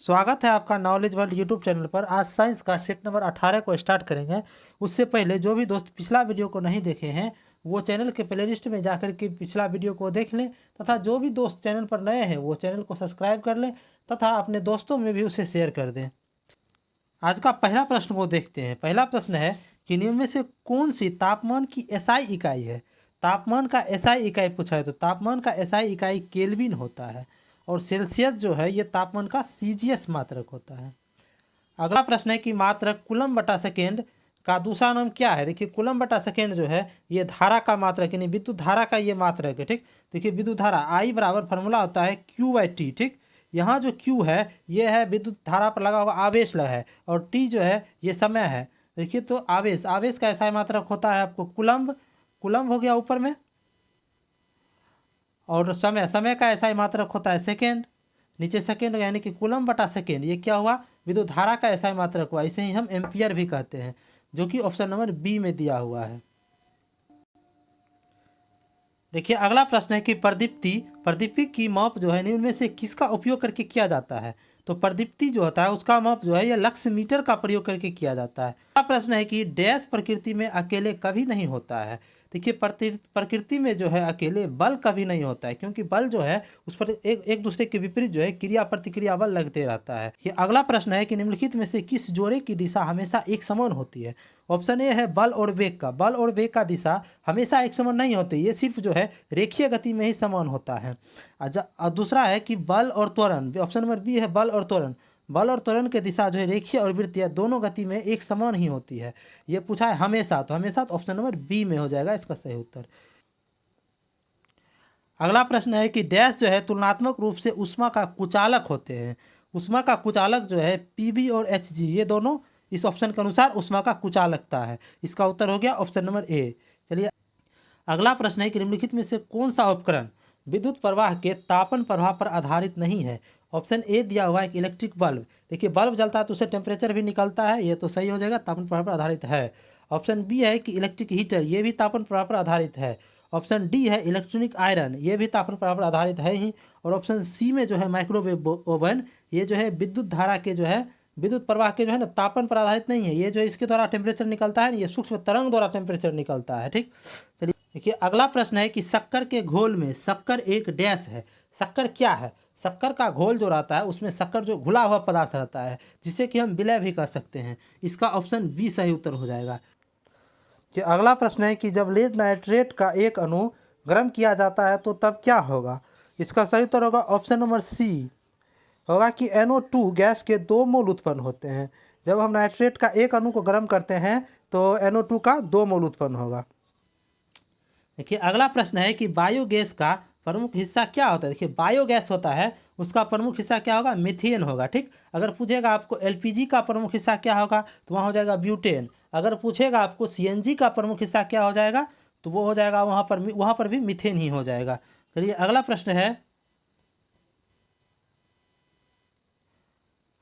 स्वागत है आपका नॉलेज वर्ल्ड यूट्यूब चैनल पर। आज साइंस का सेट नंबर 18 को स्टार्ट करेंगे। उससे पहले जो भी दोस्त पिछला वीडियो को नहीं देखे हैं वो चैनल के प्लेलिस्ट में जाकर के पिछला वीडियो को देख लें, तथा जो भी दोस्त चैनल पर नए हैं वो चैनल को सब्सक्राइब कर लें तथा अपने दोस्तों में भी उसे शेयर कर दें। आज का पहला प्रश्न को देखते हैं। पहला प्रश्न है कि निम्न में से कौन सी तापमान की एसआई इकाई है। तापमान का एसआई इकाई पूछा है तो तापमान का एसआई इकाई केल्विन होता है, और सेल्सियस जो है ये तापमान का सीजीएस मात्रक होता है। अगला प्रश्न है कि मात्रक कूलम बटा सेकेंड का दूसरा नाम क्या है। देखिए कूलम बटा सेकेंड जो है ये धारा का मात्रक यानी विद्युत धारा का ये मात्रक है। ठीक, देखिए विद्युत धारा आई बराबर फार्मूला होता है Q/T। ठीक, यहाँ जो Q है ये है विद्युत धारा पर लगा हुआ आवेश लगा है, और T जो है ये समय है। देखिए तो आवेश आवेश का ऐसा मात्रक होता है आपको कूलम्ब। कूलम्ब हो गया ऊपर में, और समय समय का ऐसा मात्रक होता है सेकेंड, नीचे सेकेंड यानी कि कूलम बटा सेकेंड। ये क्या हुआ, विद्युत धारा का ऐसा मात्रक हुआ। इसे ही हम एम्पियर भी कहते हैं, जो कि ऑप्शन नंबर बी में दिया हुआ है। देखिए अगला प्रश्न है कि प्रदीप्ति की माप जो है निम्न में से किसका उपयोग करके किया जाता है। तो प्रदीप्ति जो होता है उसका माप जो है यह लक्स मीटर का प्रयोग करके किया जाता है। अगला प्रश्न है कि डैश प्रकृति में अकेले कभी नहीं होता है। देखिए प्रकृति में जो है अकेले बल कभी नहीं होता है, क्योंकि बल जो है उस पर एक दूसरे के विपरीत जो है क्रिया प्रतिक्रिया बल लगते रहता है। ये अगला प्रश्न है कि निम्नलिखित में से किस जोड़े की दिशा हमेशा एक समान होती है। ऑप्शन ए है बल और वेग का। बल और वेग का दिशा हमेशा एक समान नहीं होती, ये सिर्फ जो है रेखीय गति में ही समान होता है। दूसरा है कि बल और त्वरण। ऑप्शन नंबर बी है बल और त्वरण। बल और त्वरण की दिशा जो है रेखीय और वृत्तीय दोनों गति में एक समान ही होती है। ये पूछा है हमेशा, तो हमेशा तो ऑप्शन नंबर बी में हो जाएगा इसका सही उत्तर। अगला प्रश्न है कि डैश जो है तुलनात्मक रूप से ऊष्मा का कुचालक होते हैं। ऊष्मा का कुचालक जो है पीवी और एचजी, ये दोनों इस ऑप्शन के अनुसार ऊष्मा का कुचालकता है। इसका उत्तर हो गया ऑप्शन नंबर ए। चलिए अगला प्रश्न है कि निम्नलिखित में से कौन सा उपकरण विद्युत प्रवाह के तापन प्रभाव पर आधारित नहीं है। ऑप्शन ए दिया हुआ है कि इलेक्ट्रिक बल्ब। देखिए बल्ब जलता है तो उससे टेम्परेचर भी निकलता है, ये तो सही हो जाएगा, तापन प्रभाव पर आधारित है। ऑप्शन बी है कि इलेक्ट्रिक हीटर, ये भी तापन प्रभाव पर आधारित है। ऑप्शन डी है इलेक्ट्रॉनिक आयरन, ये भी तापन प्रभाव पर आधारित है ही। और ऑप्शन सी में जो है माइक्रोवेव ओवन, ये जो है विद्युत धारा के जो है विद्युत प्रवाह के जो है ना तापन पर आधारित नहीं है, ये जो इसके द्वारा टेम्परेचर निकलता है, ये सूक्ष्म तरंग द्वारा टेम्परेचर निकलता है। ठीक, चलिए देखिए अगला प्रश्न है कि शक्कर के घोल में शक्कर एक डैश है। शक्कर क्या है। शक्कर का घोल जो रहता है उसमें शक्कर जो घुला हुआ पदार्थ रहता है, जिसे कि हम विलय भी कर सकते हैं। इसका ऑप्शन बी सही उत्तर हो जाएगा। कि अगला प्रश्न है कि जब लेड नाइट्रेट का एक अणु गर्म किया जाता है तो तब क्या होगा। इसका सही उत्तर होगा ऑप्शन नंबर सी, होगा कि NO2 गैस के 2 मोल उत्पन्न होते हैं। जब हम नाइट्रेट का एक अणु को गर्म करते हैं तो NO2 का 2 मोल उत्पन्न होगा। देखिए अगला प्रश्न है कि बायोगैस का प्रमुख हिस्सा क्या होता है। देखिए बायोगैस होता है उसका प्रमुख हिस्सा क्या होगा, मीथेन होगा। ठीक, अगर पूछेगा आपको एलपीजी का प्रमुख हिस्सा क्या होगा तो वहाँ हो जाएगा ब्यूटेन। अगर पूछेगा आपको सीएनजी का प्रमुख हिस्सा क्या हो जाएगा तो वो हो जाएगा वहाँ पर भी मीथेन ही हो जाएगा। चलिए अगला प्रश्न है,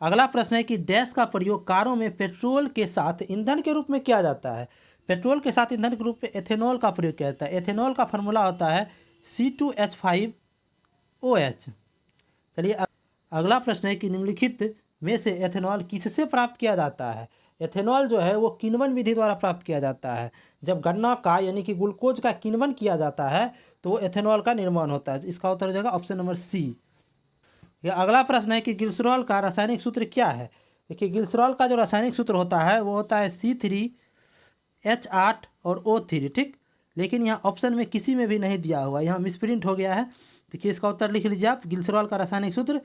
अगला प्रश्न है कि डैश का प्रयोग कारों में पेट्रोल के साथ ईंधन के रूप में किया जाता है। पेट्रोल के साथ ईंधन के रूप में एथेनॉल का प्रयोग किया जाता है। एथेनॉल का फार्मूला होता है C2H5OH। चलिए अगला प्रश्न है कि निम्नलिखित में से एथेनॉल किससे प्राप्त किया जाता है। एथेनॉल जो है वो किण्वन विधि द्वारा प्राप्त किया जाता है। जब गन्ना का यानी कि ग्लूकोज का किण्वन किया जाता है तो एथेनॉल का निर्माण होता है। इसका उत्तर हो जाएगा ऑप्शन नंबर सी। यह अगला प्रश्न है कि ग्लिसरॉल का रासायनिक सूत्र क्या है। देखिए ग्लिसरॉल का जो रासायनिक सूत्र होता है वो होता है C3H8 और O3। ठीक, लेकिन यहाँ ऑप्शन में किसी में भी नहीं दिया हुआ, यहाँ मिसप्रिंट हो गया है। देखिए इसका उत्तर लिख लीजिए आप, ग्लिसरॉल का रासायनिक सूत्र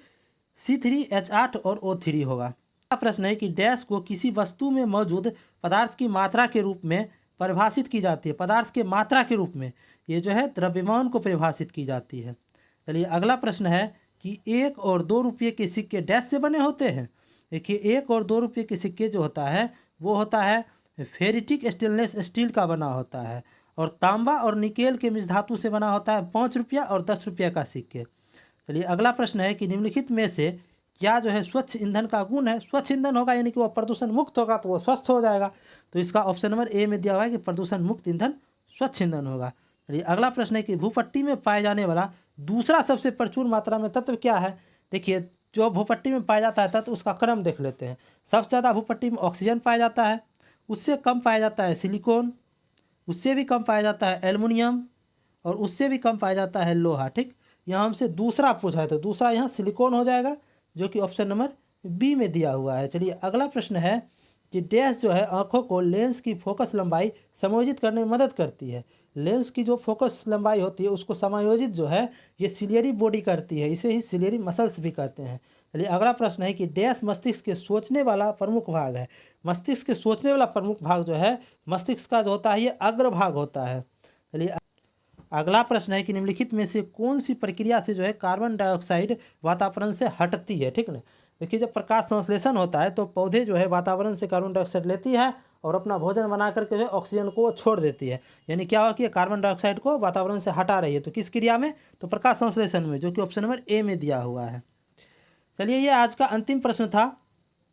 C3H8 और O3 होगा। अगला प्रश्न है कि डैश को किसी वस्तु में मौजूद पदार्थ की मात्रा के रूप में परिभाषित की जाती है। पदार्थ के मात्रा के रूप में ये जो है द्रव्यमान को परिभाषित की जाती है। चलिए अगला प्रश्न है कि 1 और 2 रुपये के सिक्के डैश से बने होते हैं। देखिए 1 और 2 रुपये के सिक्के जो होता है वो होता है फेरिटिक स्टेनलेस स्टील का बना होता है, और तांबा और निकेल के मिश्र धातु से बना होता है 5 रुपया और 10 रुपया का सिक्के। चलिए अगला प्रश्न है कि निम्नलिखित में से क्या जो है स्वच्छ ईंधन का गुण है। स्वच्छ ईंधन होगा यानी कि वो प्रदूषण मुक्त होगा तो वो स्वस्थ हो जाएगा। तो इसका ऑप्शन नंबर ए में दिया हुआ है कि प्रदूषण मुक्त ईंधन स्वच्छ ईंधन होगा। चलिए अगला प्रश्न है कि भूपट्टी में पाए जाने वाला दूसरा सबसे प्रचुर मात्रा में तत्व क्या है। देखिए जो भूपट्टी में पाया जाता है तत्व उसका क्रम देख लेते हैं। सबसे ज़्यादा भूपट्टी में ऑक्सीजन पाया जाता है, उससे कम पाया जाता है सिलिकॉन, उससे भी कम पाया जाता है एल्युमिनियम, और उससे भी कम पाया जाता है लोहा। ठीक, यहाँ हमसे दूसरा पूछा है तो दूसरा यहाँ सिलिकॉन हो जाएगा, जो कि ऑप्शन नंबर बी में दिया हुआ है। चलिए अगला प्रश्न है कि डैश जो है आँखों को लेंस की फोकस लंबाई समायोजित करने में मदद करती है। लेंस की जो फोकस लंबाई होती है उसको समायोजित जो है ये सिलियरी बॉडी करती है, इसे ही सिलियरी मसल्स भी कहते हैं। चलिए अगला प्रश्न है कि डैश मस्तिष्क के सोचने वाला प्रमुख भाग है। मस्तिष्क के सोचने वाला प्रमुख भाग जो है मस्तिष्क का जो होता है ये अग्रभाग होता है। चलिए अगला प्रश्न है कि निम्नलिखित में से कौन सी प्रक्रिया से जो है कार्बन डाइऑक्साइड वातावरण से हटती है। ठीक ना, देखिए जब प्रकाश संश्लेषण होता है तो पौधे जो है वातावरण से कार्बन डाइऑक्साइड लेती है और अपना भोजन बना करके जो है ऑक्सीजन को छोड़ देती है। यानी क्या हुआ कि कार्बन डाइऑक्साइड को वातावरण से हटा रही है, तो किस क्रिया में, तो प्रकाश संश्लेषण में, जो कि ऑप्शन नंबर ए में दिया हुआ है। चलिए ये आज का अंतिम प्रश्न था।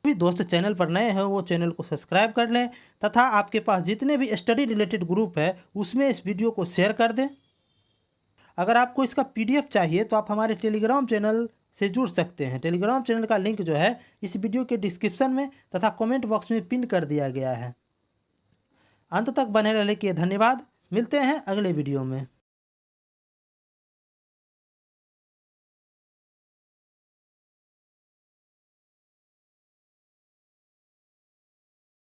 भी दोस्त चैनल पर नए हैं वो चैनल को सब्सक्राइब कर लें तथा आपके पास जितने भी स्टडी रिलेटेड ग्रुप है उसमें इस वीडियो को शेयर कर दें। अगर आपको इसका पीडीएफ चाहिए तो आप हमारे टेलीग्राम चैनल से जुड़ सकते हैं। टेलीग्राम चैनल का लिंक जो है इस वीडियो के डिस्क्रिप्शन में तथा कमेंट बॉक्स में पिन कर दिया गया है। अंत तक बने रहने के लिए धन्यवाद। मिलते हैं अगले वीडियो में।